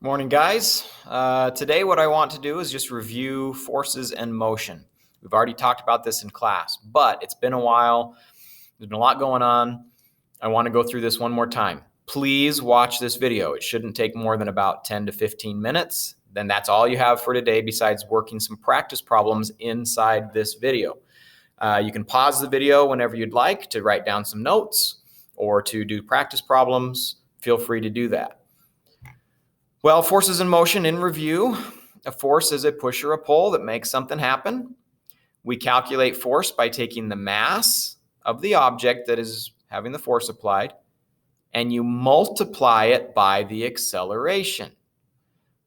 Morning, guys. Today what I want to do is just review forces and motion. We've already talked about this in class, but it's been a while. There's been a lot going on. I want to go through this one more time. Please watch this video. It shouldn't take more than about 10 to 15 minutes. Then that's all you have for today besides working some practice problems inside this video. You can pause the video whenever you'd like to write down some notes or to do practice problems. Feel free to do that. Well, forces in motion in review. A force is a push or a pull that makes something happen. We calculate force by taking the mass of the object that is having the force applied, and you multiply it by the acceleration.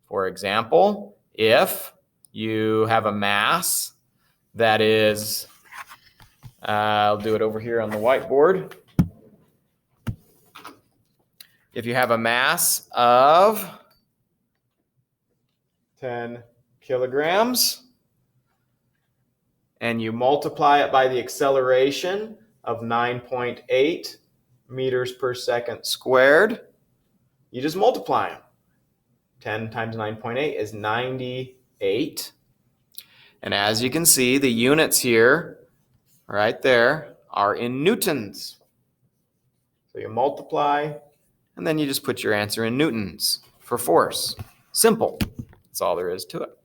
For example, if you have a mass that is, I'll do it over here on the whiteboard. If you have a mass of 10 kilograms and you multiply it by the acceleration of 9.8 meters per second squared, you just multiply them. 10 times 9.8 is 98. And as you can see, the units here, right there, are in newtons. So you multiply, and then you just put your answer in newtons for force. Simple. That's all there is to it.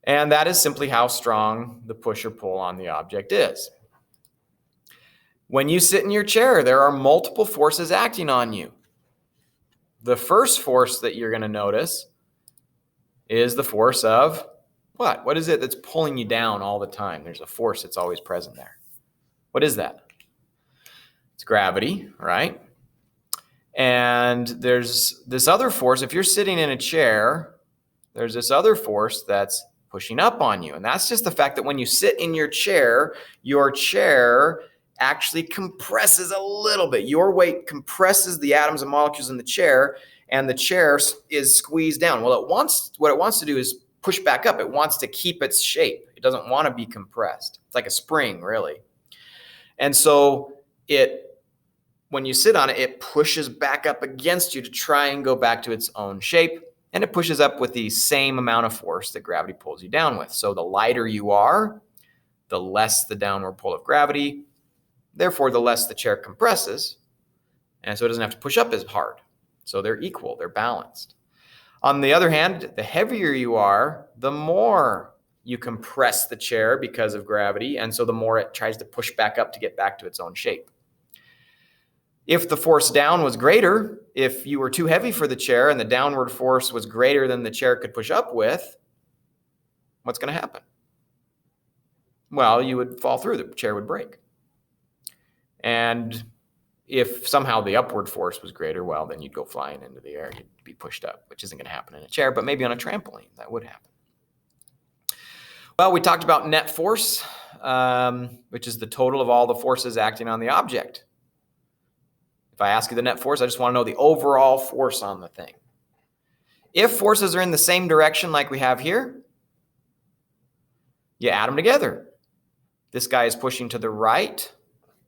And that is simply how strong the push or pull on the object is. When you sit in your chair, there are multiple forces acting on you. The first force that you're going to notice is the force of what? What is it that's pulling you down all the time? There's a force that's always present there. What is that? It's gravity, right? And there's this other force. If you're sitting in a chair, there's this other force that's pushing up on you. And that's just the fact that when you sit in your chair actually compresses a little bit. Your weight compresses the atoms and molecules in the chair, and the chair is squeezed down. Well, what it wants to do is push back up. It wants to keep its shape. It doesn't want to be compressed. It's like a spring, really. And so when you sit on it, it pushes back up against you to try and go back to its own shape. And it pushes up with the same amount of force that gravity pulls you down with. So the lighter you are, the less the downward pull of gravity. Therefore, the less the chair compresses. And so it doesn't have to push up as hard. So they're equal, they're balanced. On the other hand, the heavier you are, the more you compress the chair because of gravity. And so the more it tries to push back up to get back to its own shape. If the force down was greater, if you were too heavy for the chair and the downward force was greater than the chair could push up with, what's going to happen? Well, you would fall through, the chair would break. And if somehow the upward force was greater, well, then you'd go flying into the air, you'd be pushed up, which isn't going to happen in a chair, but maybe on a trampoline, that would happen. Well, we talked about net force, which is the total of all the forces acting on the object. If I ask you the net force, I just want to know the overall force on the thing. If forces are in the same direction like we have here, you add them together. This guy is pushing to the right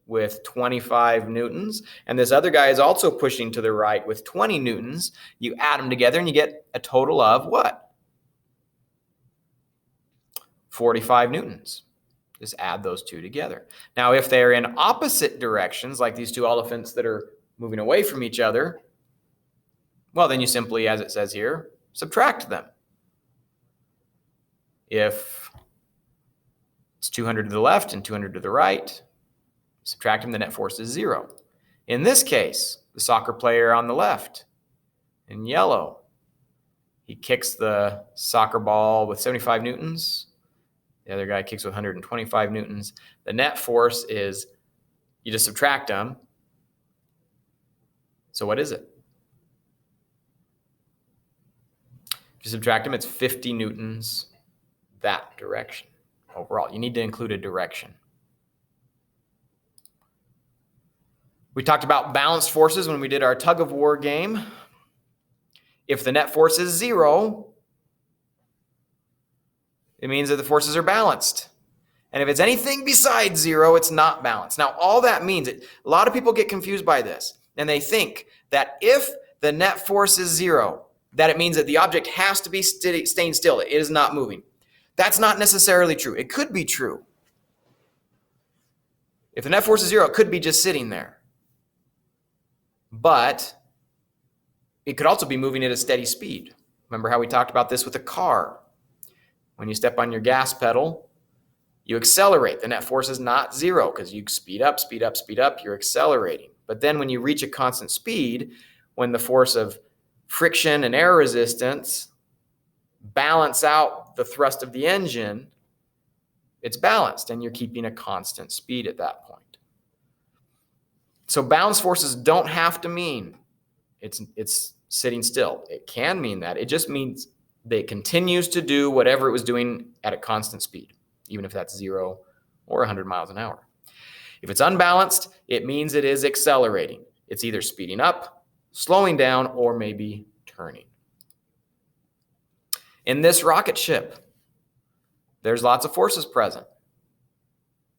with 25 newtons, and this other guy is also pushing to the right with 20 newtons. You add them together and you get a total of what? 45 newtons. Just add those two together. Now, if they're in opposite directions, like these two elephants that are moving away from each other, well, then you simply, as it says here, subtract them. If it's 200 to the left and 200 to the right, subtract them, the net force is 0. In this case, the soccer player on the left in yellow, he kicks the soccer ball with 75 newtons. The other guy kicks with 125 newtons. The net force is, you just subtract them. So what is it? If you subtract them, it's 50 newtons that direction overall. You need to include a direction. We talked about balanced forces when we did our tug of war game. If the net force is 0, it means that the forces are balanced. And if it's anything besides 0, it's not balanced. Now, all that means, a lot of people get confused by this. And they think that if the net force is 0, that it means that the object has to be staying still. It is not moving. That's not necessarily true. It could be true. If the net force is 0, it could be just sitting there. But it could also be moving at a steady speed. Remember how we talked about this with a car? When you step on your gas pedal, you accelerate. The net force is not 0 because you speed up, speed up, speed up. You're accelerating. But then when you reach a constant speed, when the force of friction and air resistance balance out the thrust of the engine, it's balanced and you're keeping a constant speed at that point. So balance forces don't have to mean it's sitting still. It can mean that. It just means that it continues to do whatever it was doing at a constant speed, even if that's 0 or 100 miles an hour. If it's unbalanced, it means it is accelerating. It's either speeding up, slowing down, or maybe turning. In this rocket ship, there's lots of forces present.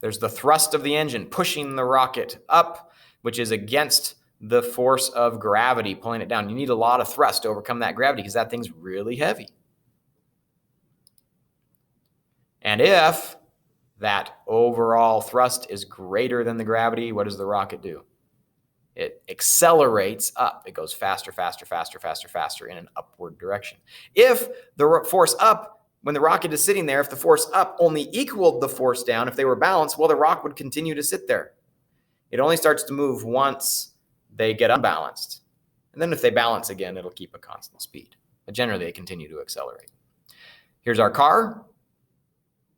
There's the thrust of the engine pushing the rocket up, which is against the force of gravity pulling it down. You need a lot of thrust to overcome that gravity because that thing's really heavy. And if that overall thrust is greater than the gravity, what does the rocket do? It accelerates up. It goes faster, faster, faster, faster, faster in an upward direction. If the force up, when the rocket is sitting there, if the force up only equaled the force down, if they were balanced, well, the rocket would continue to sit there. It only starts to move once they get unbalanced. And then if they balance again, it'll keep a constant speed. But generally, they continue to accelerate. Here's our car.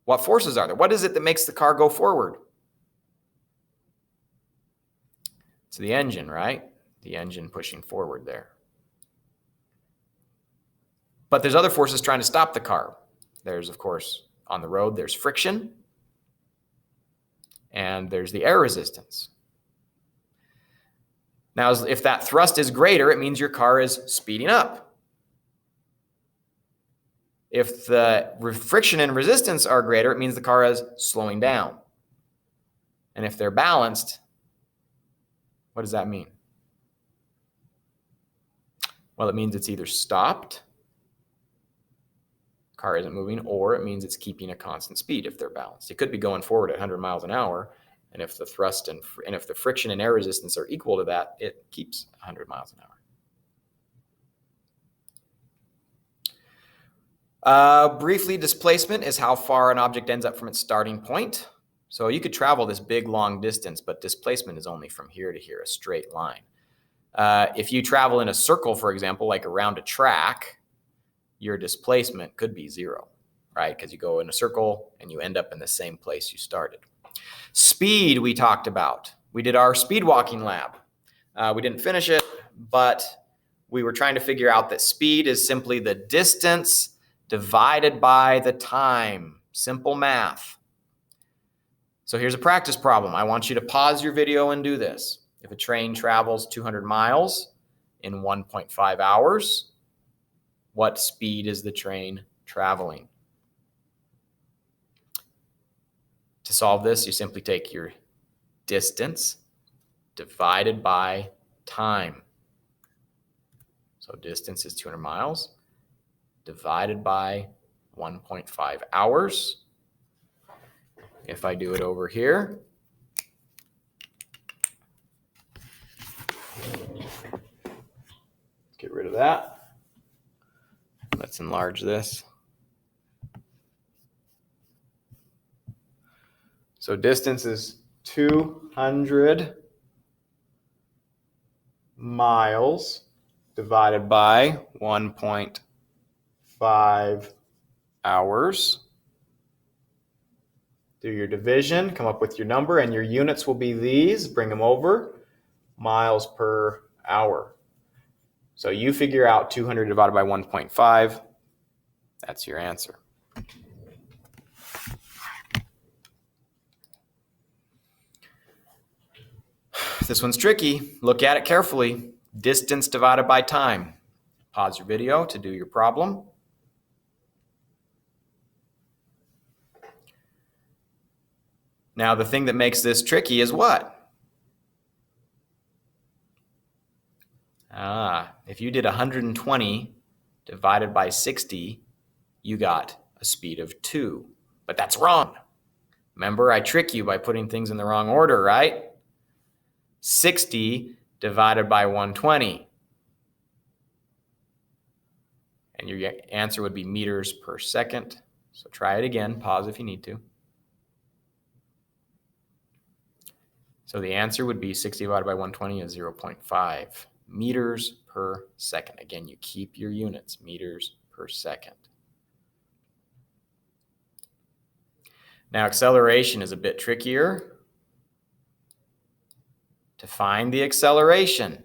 What forces are there? What is it that makes the car go forward? It's the engine, right? The engine pushing forward there. But there's other forces trying to stop the car. There's, of course, on the road, there's friction. And there's the air resistance. Now, if that thrust is greater, it means your car is speeding up. If the friction and resistance are greater, it means the car is slowing down. And if they're balanced, what does that mean? Well, it means it's either stopped, car isn't moving, or it means it's keeping a constant speed if they're balanced. It could be going forward at 100 miles an hour, and if the thrust and if the friction and air resistance are equal to that, it keeps 100 miles an hour. Briefly, displacement is how far an object ends up from its starting point. So you could travel this big, long distance, but displacement is only from here to here, a straight line. If you travel in a circle, for example, like around a track, your displacement could be 0, right? Because you go in a circle and you end up in the same place you started. Speed we talked about. We did our speed walking lab. We didn't finish it, but we were trying to figure out that speed is simply the distance divided by the time. Simple math. So here's a practice problem. I want you to pause your video and do this. If a train travels 200 miles in 1.5 hours, what speed is the train traveling? To solve this, you simply take your distance divided by time. So distance is 200 miles divided by 1.5 hours. If I do it over here, let's get rid of that. Let's enlarge this. So distance is 200 miles divided by 1.5 hours. Do your division, come up with your number, and your units will be these. Bring them over. Miles per hour. So you figure out 200 divided by 1.5. That's your answer. This one's tricky. Look at it carefully. Distance divided by time. Pause your video to do your problem. Now, the thing that makes this tricky is what? If you did 120 divided by 60, you got a speed of 2. But that's wrong. Remember, I trick you by putting things in the wrong order, right? 60 divided by 120. And your answer would be meters per second. So try it again. Pause if you need to. So the answer would be 60 divided by 120 is 0.5 meters per second. Again, you keep your units, meters per second. Now, acceleration is a bit trickier. To find the acceleration,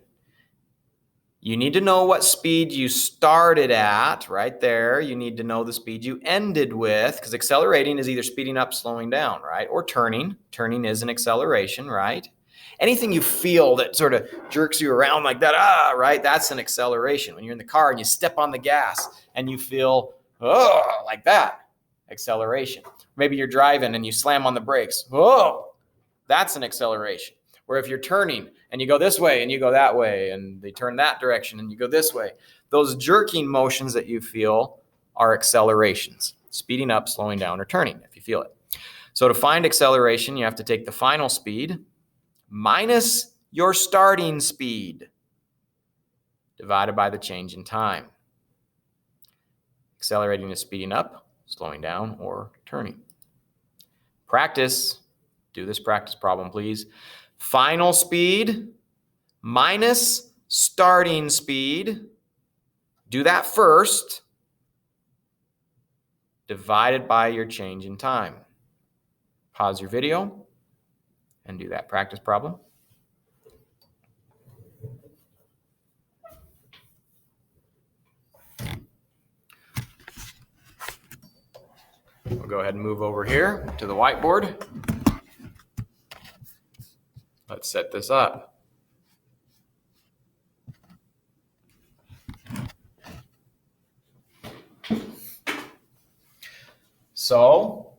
you need to know what speed you started at, right there. You need to know the speed you ended with, because accelerating is either speeding up, slowing down, right? Or turning. Turning is an acceleration, right? Anything you feel that sort of jerks you around like that, right? That's an acceleration. When you're in the car and you step on the gas and you feel, oh, like that, acceleration. Maybe you're driving and you slam on the brakes. Oh, that's an acceleration. Or if you're turning and you go this way and you go that way and they turn that direction and you go this way, those jerking motions that you feel are accelerations, speeding up, slowing down, or turning if you feel it. So to find acceleration, you have to take the final speed minus your starting speed divided by the change in time. Accelerating is speeding up, slowing down, or turning. Practice. Do this practice problem, please. Final speed minus starting speed. Do that first. Divided by your change in time. Pause your video and do that practice problem. We'll go ahead and move over here to the whiteboard. Let's set this up. So,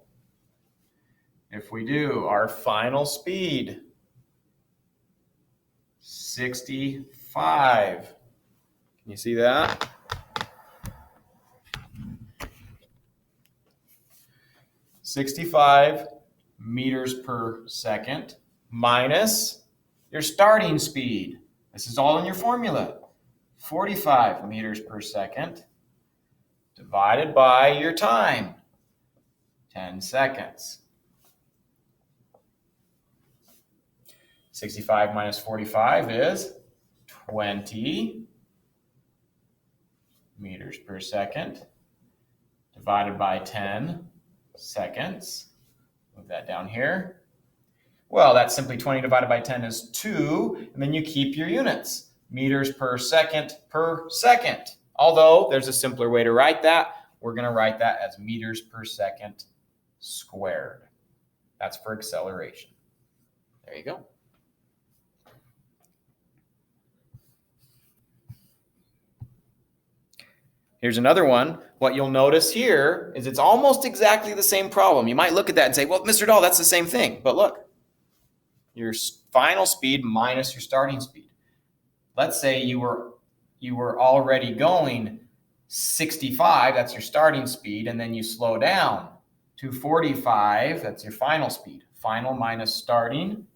if we do our final speed, 65. Can you see that? (65 meters per second) minus your starting speed. This is all in your formula. 45 meters per second divided by your time, 10 seconds. 65 minus 45 is 20 meters per second divided by 10 seconds. Move that down here. Well, that's simply 20 divided by 10 is 2, and then you keep your units. Meters per second per second. Although there's a simpler way to write that. We're going to write that as meters per second squared. That's for acceleration. There you go. Here's another one. What you'll notice here is it's almost exactly the same problem. You might look at that and say, well, Mr. Dahl, that's the same thing. But look, your final speed minus your starting speed. Let's say you were already going 65, that's your starting speed, and then you slow down to 45, that's your final speed. Final minus starting.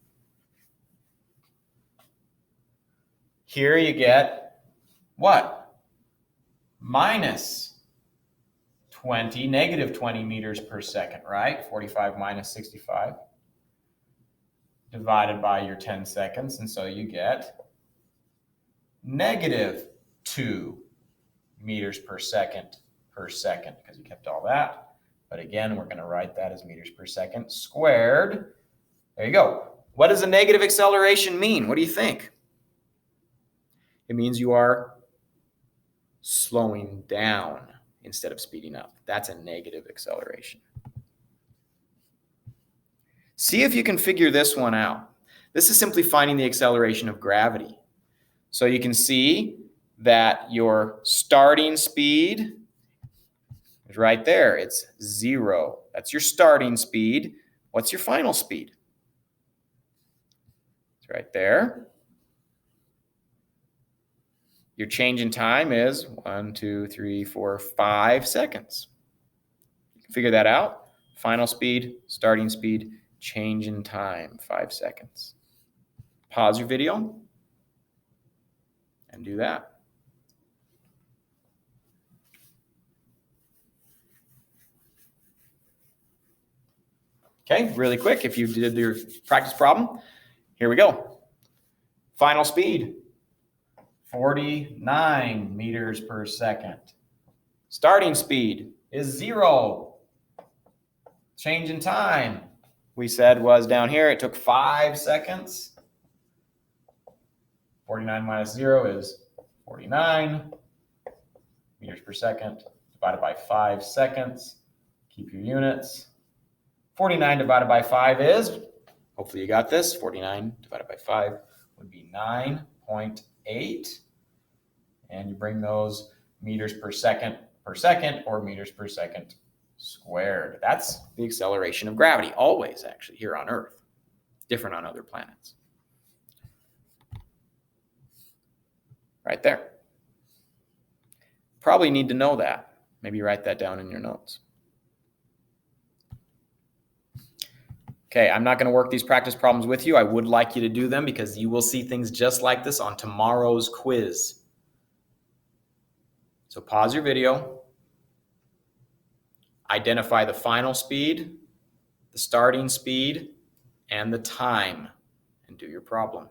Here you get what? Minus 20, negative 20 meters per second, right? 45 minus 65 divided by your 10 seconds. And so you get negative 2 meters per second because you kept all that. But again, we're going to write that as meters per second squared. There you go. What does a negative acceleration mean? What do you think? It means you are slowing down instead of speeding up. That's a negative acceleration. See if you can figure this one out. This is simply finding the acceleration of gravity. So you can see that your starting speed is right there. It's 0. That's your starting speed. What's your final speed? It's right there. Your change in time is 1, 2, 3, 4, 5 seconds. You can figure that out. Final speed, starting speed, change in time, 5 seconds. Pause your video and do that. Okay, really quick, if you did your practice problem, here we go. Final speed, 49 meters per second. Starting speed is 0. Change in time, we said, was down here. It took 5 seconds. 49 minus 0 is 49 meters per second divided by 5 seconds. Keep your units. 49 divided by 5 is, hopefully you got this, 49 divided by 5 would be 9.8. And you bring those meters per second or meters per second squared. That's the acceleration of gravity, always actually here on Earth, different on other planets. Right there. Probably need to know that. Maybe write that down in your notes. Okay, I'm not going to work these practice problems with you. I would like you to do them because you will see things just like this on tomorrow's quiz. So pause your video, identify the final speed, the starting speed, and the time, and do your problem.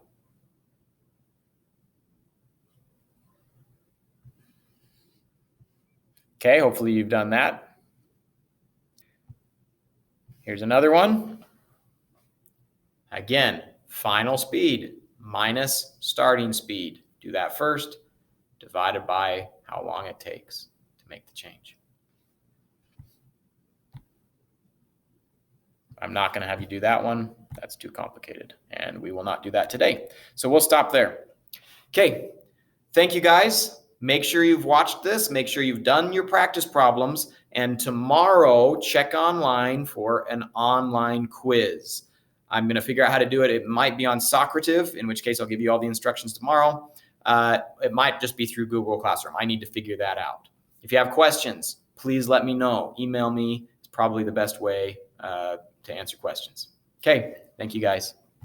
Okay, hopefully you've done that. Here's another one. Again, final speed minus starting speed. Do that first, divided by how long it takes to make the change. I'm not going to have you do that one. That's too complicated, and we will not do that today. So we'll stop there. Okay, thank you guys. Make sure you've watched this. Make sure you've done your practice problems, and tomorrow check online for an online quiz. I'm going to figure out how to do it. It might be on Socrative, in which case I'll give you all the instructions tomorrow. It might just be through Google Classroom. I need to figure that out. If you have questions, please let me know. Email me. It's probably the best way to answer questions. Okay, thank you guys.